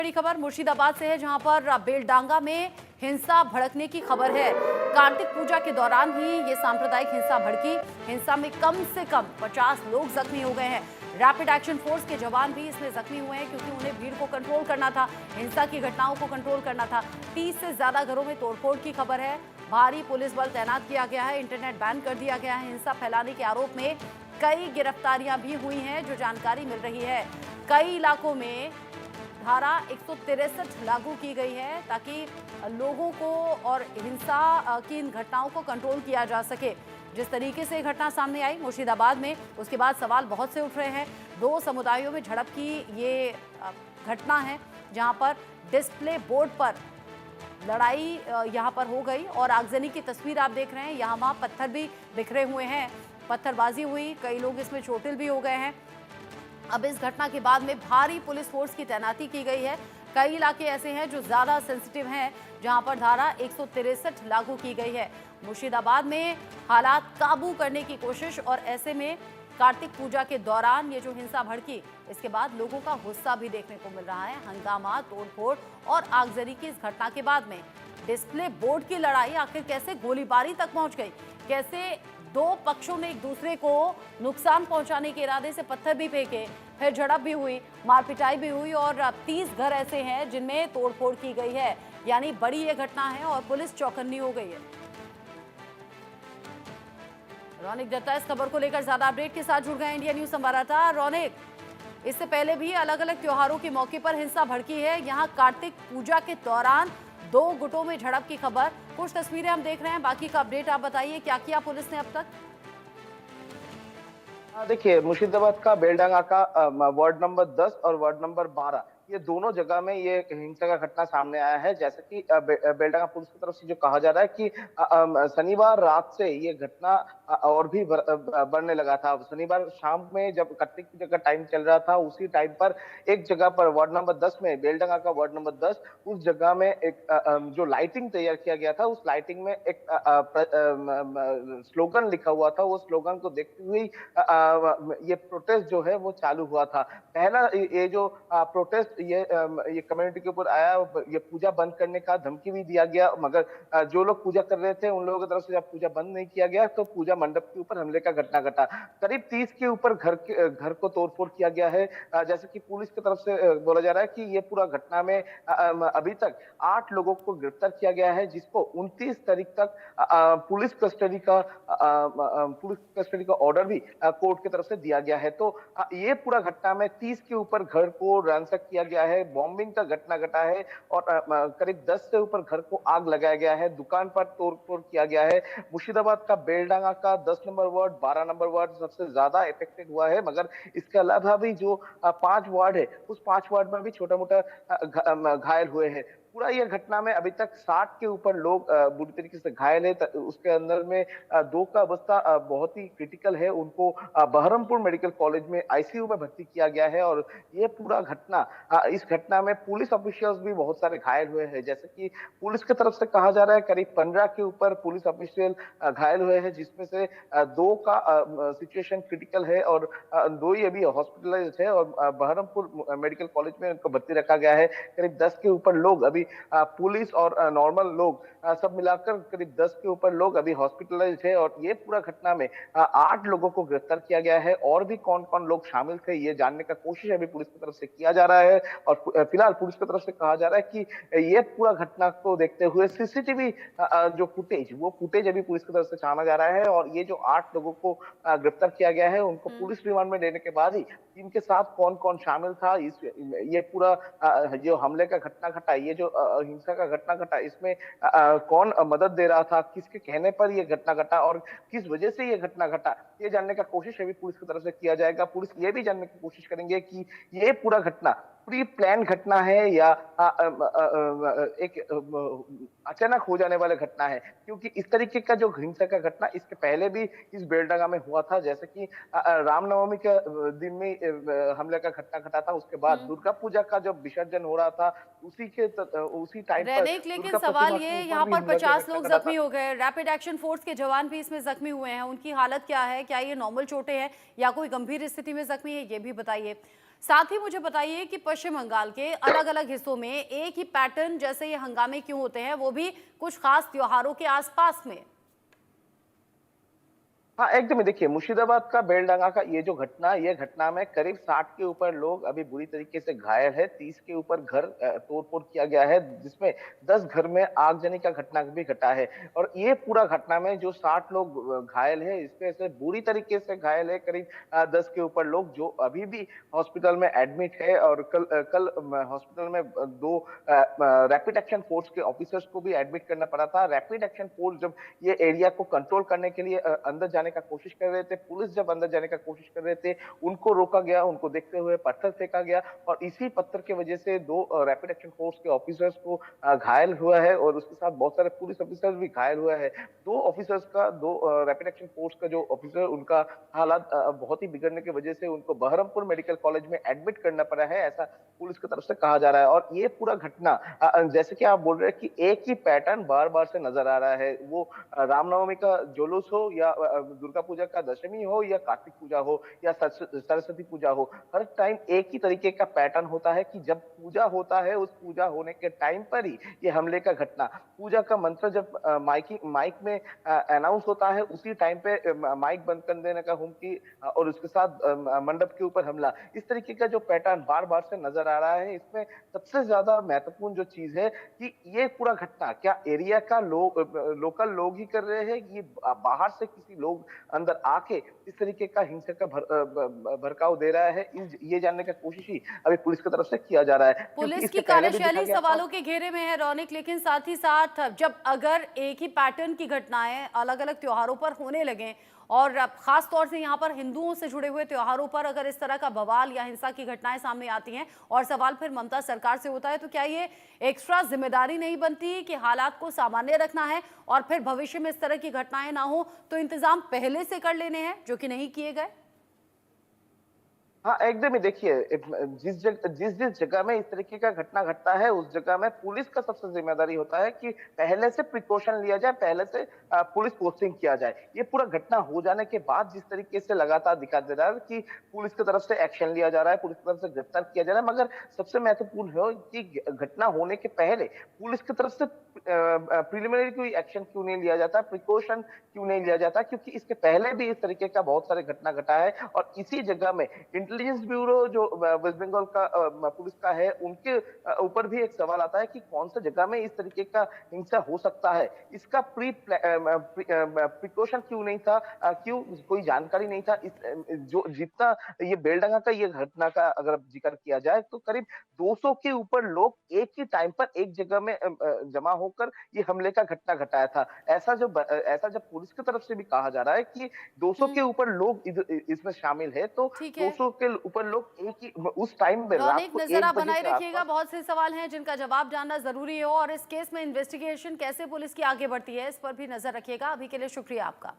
बड़ी खबर मुर्शिदाबाद से है, जहां पर बेलडांगा में हिंसा भड़कने की खबर है। कार्तिक पूजा के दौरान ही ये सांप्रदायिक हिंसा भड़की। हिंसा में कम से कम 50 लोग जख्मी हो गए हैं। रैपिड एक्शन फोर्स के जवान भी इसमें जख्मी हुए हैं, क्योंकि उन्हें भीड़ को कंट्रोल करना था, हिंसा की घटनाओं को कंट्रोल करना था। 30 से ज्यादा घरों में तोड़फोड़ की खबर है। भारी पुलिस बल तैनात किया गया है, इंटरनेट बैन कर दिया गया है। हिंसा फैलाने के आरोप में कई गिरफ्तारियां भी हुई हैं, जो जानकारी मिल रही है। कई इलाकों में धारा 163 लागू की गई है, ताकि लोगों को और हिंसा की इन घटनाओं को कंट्रोल किया जा सके। जिस तरीके से घटना सामने आई मुर्शिदाबाद में, उसके बाद सवाल बहुत से उठ रहे हैं। दो समुदायों में झड़प की ये घटना है, जहां पर डिस्प्ले बोर्ड पर लड़ाई यहां पर हो गई और आगजनी की तस्वीर आप देख रहे हैं। यहाँ वहाँ पत्थर भी बिखरे हुए हैं, पत्थरबाजी हुई, कई लोग इसमें चोटिल भी हो गए हैं। अब इस घटना के बाद में भारी पुलिस फोर्स की तैनाती की गई है। कई इलाके ऐसे हैं जो ज्यादा सेंसिटिव हैं, जहां पर धारा 163 लागू की गई है। मुर्शिदाबाद में हालात काबू करने की कोशिश, और ऐसे में कार्तिक पूजा के दौरान ये जो हिंसा भड़की, इसके बाद लोगों का गुस्सा भी देखने को मिल रहा है। हंगामा, तोड़फोड़ और आगजनी की इस घटना के बाद में डिस्प्ले बोर्ड की लड़ाई आखिर कैसे गोलीबारी तक पहुंच गई, कैसे दो पक्षों ने एक दूसरे को नुकसान पहुंचाने के इरादे से पत्थर भी फेंके, फिर झड़प भी हुई, मारपिटाई भी हुई, और 30 घर ऐसे हैं जिनमें तोड़फोड़ की गई है। यानी बड़ी ये घटना है और पुलिस चौकन्नी हो गई है। रौनिक दत्ता इस खबर को लेकर ज्यादा अपडेट के साथ जुड़ गए इंडिया न्यूज संवाददाता। रौनिक, इससे पहले भी अलग अलग त्योहारों के मौके पर हिंसा भड़की है। यहाँ कार्तिक पूजा के दौरान दो गुटों में झड़प की खबर, कुछ तस्वीरें हम देख रहे हैं, बाकी का अपडेट आप बताइए, क्या किया पुलिस ने अब तक? देखिए, मुर्शिदाबाद का बेलडांगा का वार्ड नंबर 10 और वार्ड नंबर 12, ये दोनों जगह में ये हिंसा का घटना सामने आया है। जैसे कि बेलडांगा पुलिस की तरफ से जो कहा जा रहा है कि शनिवार रात से ये घटना और भी बढ़ने लगा था। शनिवार शाम में जब कार्तिक पूजा का टाइम चल रहा था, उसी टाइम पर एक जगह पर वार्ड नंबर 10 में, बेलडांगा का वार्ड नंबर 10, उस जगह में एक जो लाइटिंग तैयार किया गया था, उस लाइटिंग में एक स्लोगन लिखा हुआ था। वो स्लोगन को देखते हुए ये प्रोटेस्ट जो है वो चालू हुआ था। पहला ये जो प्रोटेस्ट ये कम्युनिटी के ऊपर आया, ये पूजा बंद करने का धमकी भी दिया गया, मगर जो लोग पूजा कर रहे थे उन लोगों की तरफ से जब पूजा बंद नहीं किया गया तो पूजा मंडप के ऊपर हमले का घटना घटा। करीब 30 के ऊपर घर को तोड़फोड़ किया गया है। जैसे कि पुलिस की तरफ से बोला जा रहा है कि ये पूरा घटना में अभी तक 8 लोगों को गिरफ्तार किया गया है, जिसको 29 तारीख तक पुलिस कस्टडी का ऑर्डर भी कोर्ट की तरफ से दिया गया है। तो ये पूरा घटना में 30 के ऊपर घर को रैंसक किया गया है, बॉम्बिंग का घटना घटा है, और करीब 10 से ऊपर घर को आग लगाया गया है, दुकान पर तोड़फोड़ किया गया है। मुर्शिदाबाद का बेलडांगा का 10 नंबर वार्ड, 12 नंबर वार्ड सबसे ज्यादा इफेक्टेड हुआ है, मगर इसके अलावा भी जो 5 वार्ड है, उस 5 वार्ड में भी छोटा मोटा घायल हुए हैं। पूरा ये घटना में अभी तक 60 के ऊपर लोग बुरी तरीके से घायल है। उसके अंदर में 2 का अवस्था बहुत ही क्रिटिकल है, उनको बहरमपुर मेडिकल कॉलेज में आईसीयू में भर्ती किया गया है। और ये पूरा घटना, इस घटना में पुलिस ऑफिशियल्स भी बहुत सारे घायल हुए हैं। जैसे कि पुलिस की तरफ से कहा जा रहा है करीब 15 के ऊपर पुलिस ऑफिशियल घायल हुए हैं, जिसमें से 2 का सिचुएशन क्रिटिकल है और 2 ही अभी हॉस्पिटलाइज है, और बहरमपुर मेडिकल कॉलेज में उनको भर्ती रखा गया है। करीब 10 के ऊपर लोग अभी पुलिस और नॉर्मल लोग सब मिलाकर करीब 10 के ऊपर लोग अभी हॉस्पिटलाइज है। और ये पूरा घटना में 8 लोगों को गिरफ्तार किया गया है, और भी कौन कौन लोग शामिल थे ये जानने का कोशिश अभी पुलिस की तरफ से किया जा रहा है। और फिलहाल पुलिस की तरफ से कहा जा रहा है कि ये पूरा घटना को देखते हुए सीसीटीवी जो फुटेज, वो फुटेज अभी पुलिस की तरफ से छाना जा रहा है। और ये जो 8 लोगों को गिरफ्तार किया गया है, उनको पुलिस रिमांड में लेने के बाद ही इनके साथ कौन कौन शामिल था, ये पूरा जो हमले का घटना घटा, ये जो हिंसा का घटना घटा, इसमें कौन मदद दे रहा था, किसके कहने पर ये घटना घटा और किस वजह से ये घटना घटा, ये जानने का कोशिश अभी पुलिस की तरफ से किया जाएगा। पुलिस ये भी जानने की कोशिश करेंगे कि ये पूरा घटना प्री प्लान घटना है या एक अचानक हो जाने वाला घटना है, क्योंकि इस तरीके का जो हिंसा का घटना इसके पहले भी इस बेलडांगा में हुआ था। जैसे कि रामनवमी के दिन में हमले का घटना घटा था, उसके बाद दुर्गा पूजा का जब विसर्जन हो रहा था उसी टाइम पर रैनिक, लेकिन सवाल ये, यहाँ पर 50 लोग जख्मी हो गए, रैपिड एक्शन फोर्स के जवान भी इसमें जख्मी हुए हैं, उनकी हालत क्या है? क्या ये नॉर्मल चोटें हैं या कोई गंभीर स्थिति में जख्मी है, ये भी बताइए। साथ ही मुझे बताइए कि पश्चिम बंगाल के अलग-अलग हिस्सों में एक ही पैटर्न जैसे ये हंगामे क्यों होते हैं, वो भी कुछ खास त्योहारों के आसपास में? हाँ, एकदम ही देखिए मुर्शिदाबाद का बेलडांगा का ये जो घटना है, ये घटना में करीब 60 के ऊपर लोग अभी बुरी तरीके से घायल है। 30 के ऊपर घर तोड़-फोड़ किया गया है, जिसमें 10 घर में आगजनी का घटना भी घटा है। और ये पूरा घटना में जो 60 लोग घायल है, इसमें से बुरी तरीके से घायल है करीब 10 के ऊपर लोग जो अभी भी हॉस्पिटल में एडमिट है। और कल हॉस्पिटल में 2 रैपिड एक्शन फोर्स के ऑफिसर्स को भी एडमिट करना पड़ा था। रैपिड एक्शन फोर्स जब ये एरिया को कंट्रोल करने के लिए अंदर जाने का कोशिश कर रहे थे, पुलिस जब अंदर जाने का कोशिश कर रहे थे, उनको रोका गया, उनको देखते हुए पत्थर फेंका गया। और इसी पत्थर की वजह से 2 रैपिड एक्शन फोर्स के ऑफिसर्स को घायल हुआ है और उसके साथ बहुत सारे पुलिस ऑफिसर्स भी घायल हुआ है। 2 ऑफिसर्स का 2 रैपिड एक्शन फोर्स का जो ऑफिसर उनका हालात बहुत ही बिगड़ने की वजह से उनको बहरमपुर मेडिकल कॉलेज में एडमिट करना पड़ा है, ऐसा पुलिस की तरफ से कहा जा रहा है। और ये पूरा घटना जैसे कि आप बोल रहे हैं कि एक ही पैटर्न बार-बार से नजर आ रहा है। वो रामनवमी का जुलूस हो या दुर्गा पूजा का दशमी हो या कार्तिक पूजा हो या सरस्वती पूजा हो, हर टाइम एक ही तरीके का पैटर्न होता है कि जब पूजा होता है, उस पूजा होने के टाइम पर ही ये हमले का घटना, पूजा का मंत्र जब माइक में अनाउंस होता है, उसी टाइम पे माइक बंद कर देने का हुमकी और उसके साथ मंडप के ऊपर हमला। इस तरीके का जो पैटर्न बार-बार से नजर आ रहा है, इसमें सबसे ज्यादा महत्वपूर्ण जो चीज है कि ये पूरा घटना क्या एरिया का लोकल लोग ही कर रहे हैं, ये बाहर से किसी लोग अंदर आके इस तरीके का हिंसा का भड़काव दे रहा है, ये जानने का कोशिश ही अभी पुलिस की तरफ से किया जा रहा है। क्योंकि पुलिस इसके की पहले भी देखा कार्यशैली गया था। सवालों के घेरे में है रौनिक, लेकिन साथ ही साथ जब अगर एक ही पैटर्न की घटनाएं अलग-अलग त्योहारों पर होने लगे और अब खास तौर से यहाँ पर हिंदुओं से जुड़े हुए त्योहारों पर अगर इस तरह का बवाल या हिंसा की घटनाएं सामने आती हैं और सवाल फिर ममता सरकार से होता है, तो क्या ये एक्स्ट्रा जिम्मेदारी नहीं बनती कि हालात को सामान्य रखना है और फिर भविष्य में इस तरह की घटनाएं ना हो तो इंतजाम पहले से कर लेने हैं, जो कि नहीं किए गए? हाँ, एकदम ही देखिए जिस जगह में इस तरीके का घटना घटता है, उस जगह में पुलिस का सबसे जिम्मेदारी होता है कि पहले से प्रिकॉशन लिया जाए, पहले से पुलिस पोस्टिंग किया जाए। ये पूरा घटना हो जाने के बाद जिस तरीके से लगातार दिखा दे रहा है कि पुलिस की तरफ से एक्शन लिया जा रहा है, पुलिस की तरफ से गिरफ्तार किया जा रहा है, मगर सबसे महत्वपूर्ण है कि घटना होने के पहले पुलिस की तरफ से प्रिलिमिनरी कोई एक्शन क्यों नहीं लिया जाता, प्रिकॉशन क्यों नहीं लिया जाता? क्योंकि इसके पहले भी इस तरीके का बहुत सारे घटना घटा है और इसी जगह में इंटेलिजेंस ब्यूरो जो वेस्ट बंगाल का पुलिस का है, उनके ऊपर भी एक सवाल आता है कि कौन सा जगह में इस तरीके का हिंसा हो सकता है। इसका प्रिकॉशन क्यों नहीं था, क्यों कोई जानकारी नहीं था। इस जो जितना ये बेलडंगा का ये घटना का अगर जिक्र किया जाए तो करीब 200 के ऊपर लोग एक ही टाइम पर एक जगह में जमा होकर ये हमले का घटना घटाया था। ऐसा जब पुलिस की तरफ से भी कहा जा रहा है कि 200 के ऊपर लोग इसमें शामिल है, तो ठीक है 200 के ऊपर लोग एक ही उस टाइम में रात रौनिक, को नजर 1 आप बजे बनाए के रखिएगा, आसपास। बहुत से सवाल हैं जिनका जवाब जानना जरूरी है और इस केस में इन्वेस्टिगेशन कैसे पुलिस की आगे बढ़ती है इस पर भी नजर रखिएगा। अभी के लिए शुक्रिया आपका।